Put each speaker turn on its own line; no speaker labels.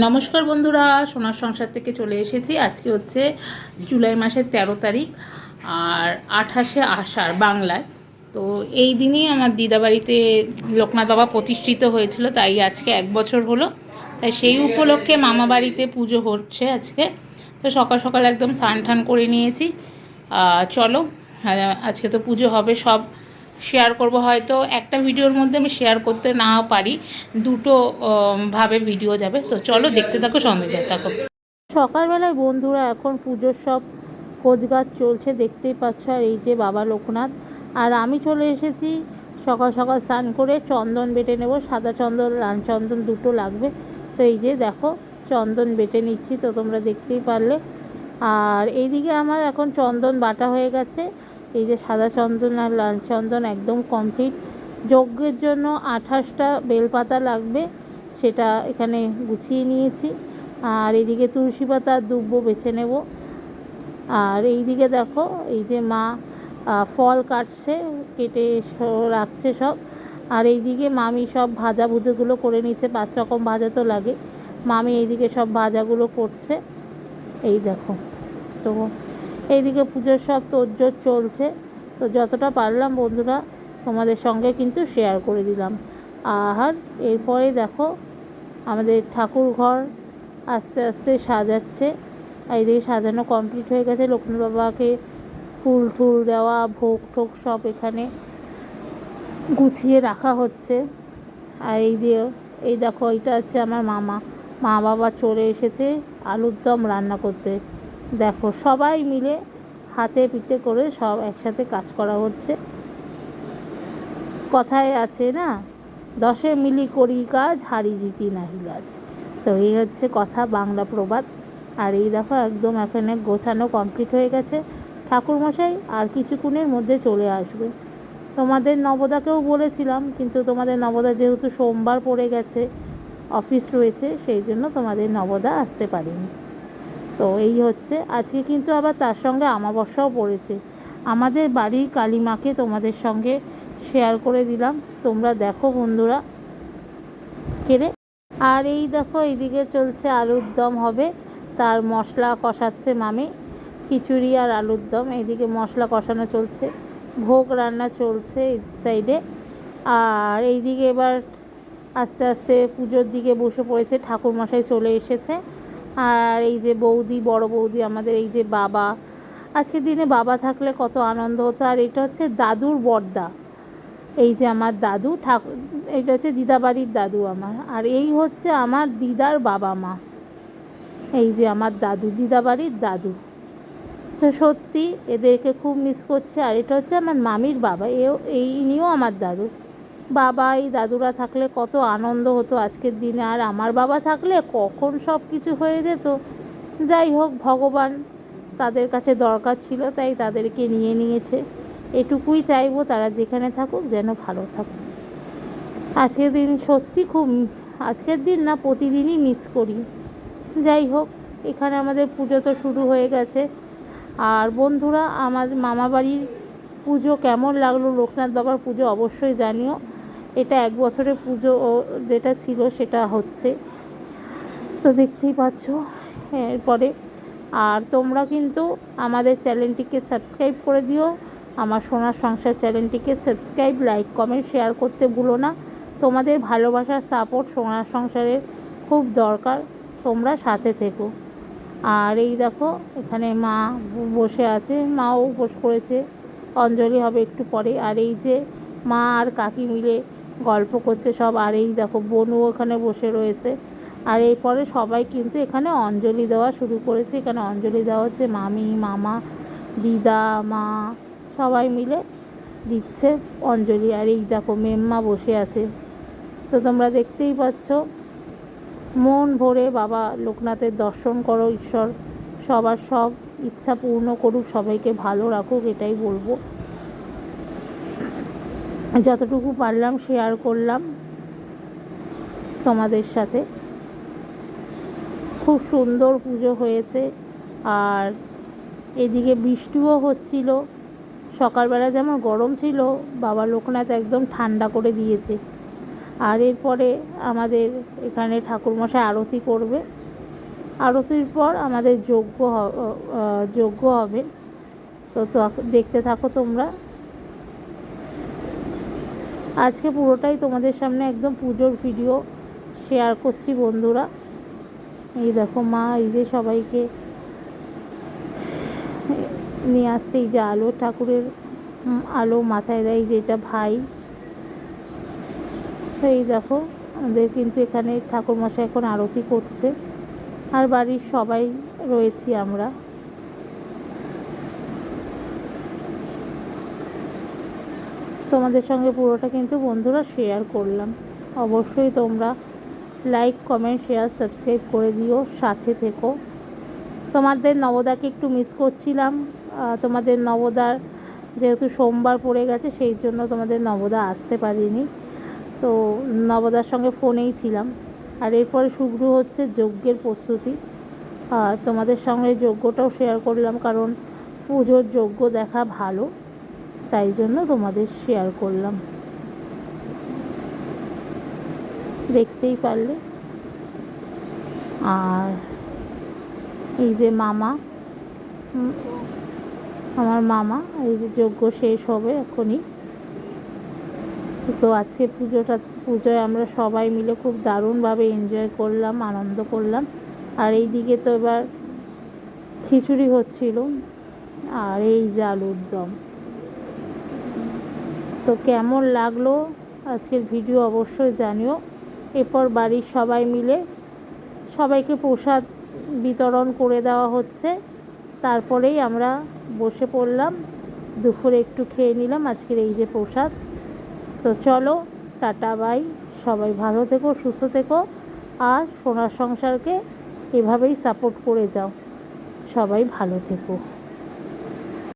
নমস্কার বন্ধুরা, সোনার সংসার থেকে চলে এসেছি। আজকে হচ্ছে জুলাই মাসের 13 তারিখ আর 28শে আষাঢ় বাংলায়। তো এই দিনই আমার দিদাবাড়িতে লোকনাথ বাবা প্রতিষ্ঠিত হয়েছিল, তাই আজকে 1 বছর হলো। তাই সেই উপলক্ষে মামা বাড়িতে পুজো হচ্ছে আজকে। তো সকাল সকাল একদম স্নান টান করে নিয়েছি। চলো, আজকে তো পুজো হবে, সব শেয়ার করব। হয়তো একটা ভিডিওর মধ্যে আমি শেয়ার করতে নাও পারি, দুটো ভাবে ভিডিও যাবে। তো চলো, দেখতে থাকো, সঙ্গে থাকো। সকালবেলায় বন্ধুরা এখন পুজোর সব কোচগাছ চলছে, দেখতেই পাচ্ছ। আর এই যে বাবা লোকনাথ, আর আমি চলে এসেছি সকাল সকাল স্নান করে চন্দন বেটে নেব। সাদা চন্দন, লাল চন্দন দুটো লাগবে। তো এই যে দেখো, চন্দন বেটে নিচ্ছি, তো তোমরা দেখতেই পারলে। আর এইদিকে আমার এখন চন্দন বাটা হয়ে গেছে। এই যে সাদা চন্দন আর লাল চন্দন একদম কমপ্লিট। যজ্ঞের জন্য 28টা বেলপাতা লাগবে, সেটা এখানে গুছিয়ে নিয়েছি। আর এইদিকে তুলসী পাতা দুব্বো বেছে নেব। আর এইদিকে দেখো, এই যে মা ফল কাটছে, কেটে রাখছে সব। আর এইদিকে মামি সব ভাজা ভুজোগুলো করে নিচ্ছে, 5 রকম ভাজা তো লাগে। মামি এইদিকে সব ভাজাগুলো করছে, এই দেখো। তো এইদিকে পুজোর সব তোড়জোড় চলছে। তো যতটা পারলাম বন্ধুরা তোমাদের সঙ্গে কিন্তু শেয়ার করে দিলাম। আর এরপরে দেখো, আমাদের ঠাকুর ঘর আস্তে আস্তে সাজাচ্ছে। এইদিকে সাজানো কমপ্লিট হয়ে গেছে। লোকনাথ বাবাকে ফুল টুল দেওয়া, ভোগ টোগ সব এখানে গুছিয়ে রাখা হচ্ছে। আর এই দেখো, এইটা হচ্ছে আমার মা বাবা চলে এসেছে আলুর দম রান্না করতে। দেখো, সবাই মিলে হাতে পিঠে করে সব একসাথে কাজ করা হচ্ছে। কথায় আছে না, 10 মিলি করি কাজ, হারি জিতি নাহি লাজ। তো এই হচ্ছে কথা, বাংলা প্রবাদ। আর এই দেখো, একদম এখানে গোছানো কমপ্লিট হয়ে গেছে। ঠাকুরমশাই আর কিছুক্ষণের মধ্যে চলে আসবে। তোমাদের নবদাকেও বলেছিলাম, কিন্তু তোমাদের নবদা যেহেতু সোমবার পড়ে গেছে, অফিস রয়েছে, সেই জন্য তোমাদের নবদা আসতে পারেনি। তো এই হচ্ছে আজকে, কিন্তু আবার তার সঙ্গে আমাবস্যাও পড়েছে। আমাদের বাড়ির কালী মাকে তোমাদের সঙ্গে শেয়ার করে দিলাম, তোমরা দেখো বন্ধুরা কেড়ে। আর এই দেখো, এইদিকে চলছে আলুর দম হবে, তার মশলা কষাচ্ছে মামি। খিচুড়ি আর আলুর দম, এইদিকে মশলা কষানো চলছে, ভোগ রান্না চলছে এই সাইডে। আর এইদিকে এবার আস্তে আস্তে পুজোর দিকে বসে পড়েছে, ঠাকুরমশাই চলে এসেছে। আর এই যে বৌদি, বড় বৌদি আমাদের, এই যে বাবা, আজকের দিনে বাবা থাকলে কত আনন্দ হতো। আর এটা হচ্ছে দাদুর বড়দা, এই যে আমার দাদু এটা হচ্ছে দিদাবাড়ির দাদু আমার। আর এই হচ্ছে আমার দিদার বাবা মা, এই যে আমার দাদু, দিদাবাড়ির দাদু। তো সত্যি এদেরকে খুব মিস করছে। আর এটা হচ্ছে আমার মামির বাবা, ইনিও আমার দাদু। বাবা, এই দাদুরা থাকলে কত আনন্দ হতো আজকের দিনে। আর আমার বাবা থাকলে কখন সব কিছু হয়ে যেত। যাই হোক, ভগবান তাদের কাছে দরকার ছিল, তাই তাদেরকে নিয়ে নিয়েছে। এটুকুই চাইবো, তারা যেখানে থাকুক যেন ভালো থাকুক। আজকের দিন সত্যি খুব, আজকের দিন না, প্রতিদিনই মিস করি। যাই হোক, এখানে আমাদের পুজো তো শুরু হয়ে গেছে। আর বন্ধুরা, আমাদের মামা বাড়ির পুজো কেমন লাগলো, লোকনাথ বাবার পুজো অবশ্যই জানিও। এটা 1 বছরের পুজো যেটা ছিল সেটা হচ্ছে, তো দেখতেই পাচ্ছ এরপরে। আর তোমরা কিন্তু আমাদের চ্যানেলটিকে সাবস্ক্রাইব করে দিও, আমার সোনার সংসার চ্যানেলটিকে সাবস্ক্রাইব, লাইক, কমেন্ট, শেয়ার করতে ভুলো না। তোমাদের ভালোবাসার সাপোর্ট সোনার সংসারের খুব দরকার, তোমরা সাথে থেকো। আর এই দেখো, এখানে মা বসে আছে, মাও উপোস করেছে, অঞ্জলি হবে একটু পরে। আর এই যে মা আর কাকি মিলে গল্প করছে সব। আর এই দেখো, বনু ওখানে বসে রয়েছে। আর এরপরে সবাই কিন্তু এখানে অঞ্জলি দেওয়া শুরু করেছে। এখানে অঞ্জলি দেওয়া হচ্ছে, মামি, মামা, দিদা, মা সবাই মিলে দিচ্ছে অঞ্জলি। আর এই দেখো, মেম্মা বসে আছে। তো তোমরা দেখতেই পাচ্ছ, মন ভরে বাবা লোকনাথের দর্শন করো। ঈশ্বর সবার সব ইচ্ছা পূর্ণ করুক, সবাইকে ভালো রাখুক, এটাই বলবো। যতটুকু পারলাম শেয়ার করলাম তোমাদের সাথে। খুব সুন্দর পুজো হয়েছে। আর এদিকে বৃষ্টিও হচ্ছিল। সকালবেলা যেমন গরম ছিল, বাবা লোকনাথ একদম ঠান্ডা করে দিয়েছে। আর এরপরে আমাদের এখানে ঠাকুরমশাই আরতি করবে। আরতির পর আমাদের যজ্ঞ হবে। তো দেখতে থাকো তোমরা। আজকে পুরোটাই তোমাদের সামনে একদম পুজোর ভিডিও শেয়ার করছি বন্ধুরা। এই দেখো মা এই যে সবাইকে নিয়ে আসছে, এই যে আলো, ঠাকুরের আলো মাথায় দেয়, যেটা ভাই। তো এই দেখো আমাদের কিন্তু এখানে ঠাকুরমশাই এখন আরতি করছে, আর বাড়ির সবাই রয়েছি আমরা। তোমাদের সঙ্গে পুরোটা কিন্তু বন্ধুরা শেয়ার করলাম। অবশ্যই তোমরা লাইক, কমেন্ট, শেয়ার, সাবস্ক্রাইব করে দিও, সাথে থেকো। তোমাদের নবদাকে একটু মিস করছিলাম। তোমাদের নবদার যেহেতু সোমবার পড়ে গেছে, সেই জন্য তোমাদের নবদা আসতে পারিনি। তো নবদার সঙ্গে ফোনেই ছিলাম। আর এরপরে শুরু হচ্ছে যজ্ঞের প্রস্তুতি। তোমাদের সঙ্গে যজ্ঞটাও শেয়ার করলাম, কারণ পুজোর যজ্ঞ দেখা ভালো, তাই জন্য তোমাদের শেয়ার করলাম। দেখতেই পারলে। আর এই যে মামা, আমার মামা, এই যে যজ্ঞ শেষ হবে এখনই। তো আজকে পুজোয় আমরা সবাই মিলে খুব দারুণভাবে এনজয় করলাম, আনন্দ করলাম। আর এই দিকে তো এবার খিচুড়ি হচ্ছিল, আর এই যে আলুর দম। তো কেমন লাগলো আজকের ভিডিও অবশ্যই জানিও। এরপর বাড়ির সবাই মিলে সবাইকে প্রসাদ বিতরণ করে দেওয়া হচ্ছে। তারপরেই আমরা বসে পড়লাম, দুপুরে একটু খেয়ে নিলাম আজকের এই যে প্রসাদ। তো চলো, টাটা, বাই। সবাই ভালো থেকো, সুস্থ থেকো, আর সোনার সংসারকে এভাবেই সাপোর্ট করে যাও। সবাই ভালো থেকো।